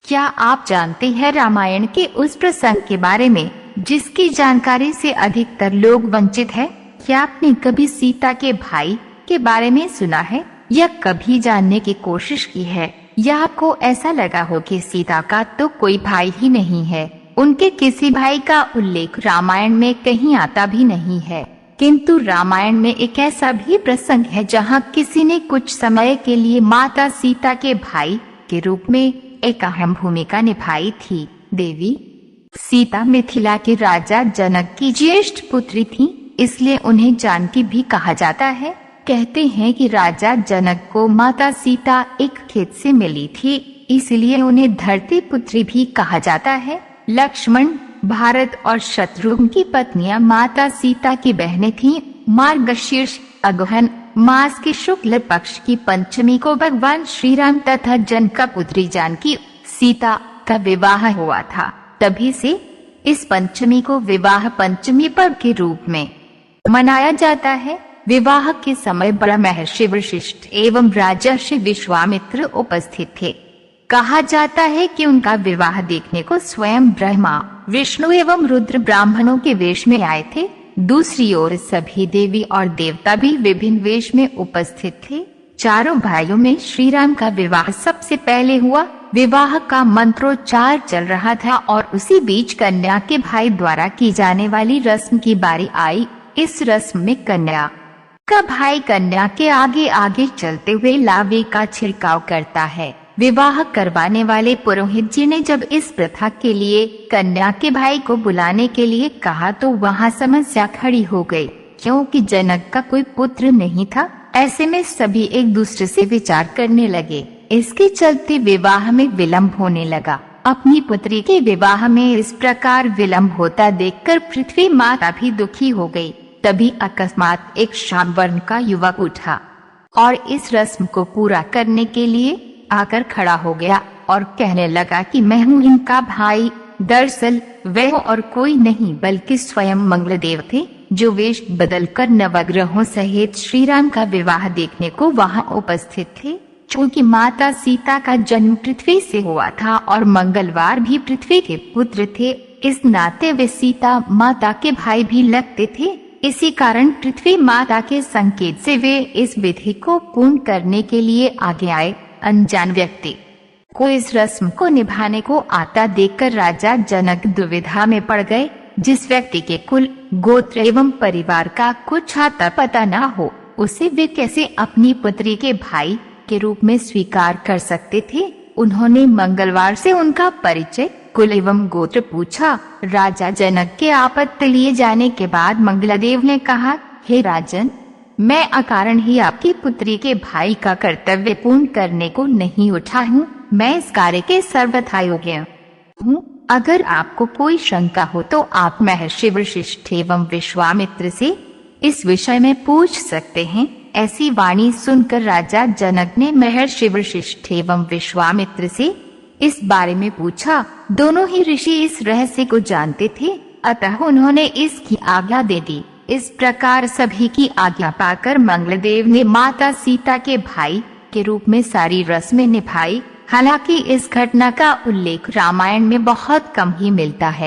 क्या आप जानते हैं रामायण के उस प्रसंग के बारे में जिसकी जानकारी से अधिकतर लोग वंचित हैं? क्या आपने कभी सीता के भाई के बारे में सुना है या कभी जानने की कोशिश की है? या आपको ऐसा लगा हो कि सीता का तो कोई भाई ही नहीं है, उनके किसी भाई का उल्लेख रामायण में कहीं आता भी नहीं है। किंतु रामायण में एक ऐसा भी प्रसंग है जहां किसी ने कुछ समय के लिए माता सीता के भाई के रूप में एक अहम भूमिका निभाई थी। देवी सीता मिथिला के राजा जनक की ज्येष्ठ पुत्री थी, इसलिए उन्हें जानकी भी कहा जाता है। कहते हैं कि राजा जनक को माता सीता एक खेत से मिली थी, इसलिए उन्हें धरती पुत्री भी कहा जाता है। लक्ष्मण, भारत और शत्रुघ्न की पत्नियां माता सीता की बहनें थीं। मार्गशीर्ष अगहन मास की शुक्ल पक्ष की पंचमी को भगवान श्री राम तथा जनक पुत्री जानकी सीता का विवाह हुआ था। तभी से इस पंचमी को विवाह पंचमी पर्व के रूप में मनाया जाता है। विवाह के समय बड़ा महर्षि वशिष्ठ एवं राजर्षि विश्वामित्र उपस्थित थे। कहा जाता है कि उनका विवाह देखने को स्वयं ब्रह्मा, विष्णु एवं रुद्र ब्राह्मणों के वेश में आए थे। दूसरी ओर सभी देवी और देवता भी विभिन्न वेश में उपस्थित थे। चारों भाइयों में श्री राम का विवाह सबसे पहले हुआ। विवाह का मंत्रोच्चार चल रहा था और उसी बीच कन्या के भाई द्वारा की जाने वाली रस्म की बारी आई। इस रस्म में कन्या का भाई कन्या के आगे आगे चलते हुए लावे का छिड़काव करता है। विवाह करवाने वाले पुरोहित जी ने जब इस प्रथा के लिए कन्या के भाई को बुलाने के लिए कहा तो वहाँ समस्या खड़ी हो गई, क्योंकि जनक का कोई पुत्र नहीं था। ऐसे में सभी एक दूसरे से विचार करने लगे। इसके चलते विवाह में विलम्ब होने लगा। अपनी पुत्री के विवाह में इस प्रकार विलम्ब होता देखकर पृथ्वी माता भी दुखी हो गई। तभी अकस्मात एक श्याम वर्ण का युवक उठा और इस रस्म को पूरा करने के लिए आकर खड़ा हो गया और कहने लगा कि मैं हूँ इनका भाई। दरअसल वह और कोई नहीं बल्कि स्वयं मंगलदेव थे, जो वेश बदलकर नवग्रहों सहित श्री राम का विवाह देखने को वहां उपस्थित थे। चूँकि माता सीता का जन्म पृथ्वी से हुआ था और मंगलवार भी पृथ्वी के पुत्र थे, इस नाते वे सीता माता के भाई भी लगते थे। इसी कारण पृथ्वी माता के संकेत से वे इस विधि को पूर्ण करने के लिए आगे आए। अनजान व्यक्ति को इस रस्म को निभाने को आता देखकर राजा जनक दुविधा में पड़ गए। जिस व्यक्ति के कुल, गोत्र एवं परिवार का कुछ आता पता न हो, उसे वे कैसे अपनी पुत्री के भाई के रूप में स्वीकार कर सकते थे। उन्होंने मंगलवार से उनका परिचय, कुल एवं गोत्र पूछा। राजा जनक के आपत्ति लिए जाने के बाद मंगलदेव ने कहा, हे राजन, मैं अकारण ही आपकी पुत्री के भाई का कर्तव्य पूर्ण करने को नहीं उठा हूँ। मैं इस कार्य के सर्वथा योग्य हूँ। अगर आपको कोई शंका हो तो आप महर्षि वशिष्ठ एवं विश्वामित्र से इस विषय में पूछ सकते हैं। ऐसी वाणी सुनकर राजा जनक ने महर्षि वशिष्ठ एवं विश्वामित्र से इस बारे में पूछा। दोनों ही ऋषि इस रहस्य को जानते थे, अतः उन्होंने इसकी आज्ञा दे दी। इस प्रकार सभी की आज्ञा पाकर मंगलदेव ने माता सीता के भाई के रूप में सारी रस्में निभाई। हालांकि इस घटना का उल्लेख रामायण में बहुत कम ही मिलता है।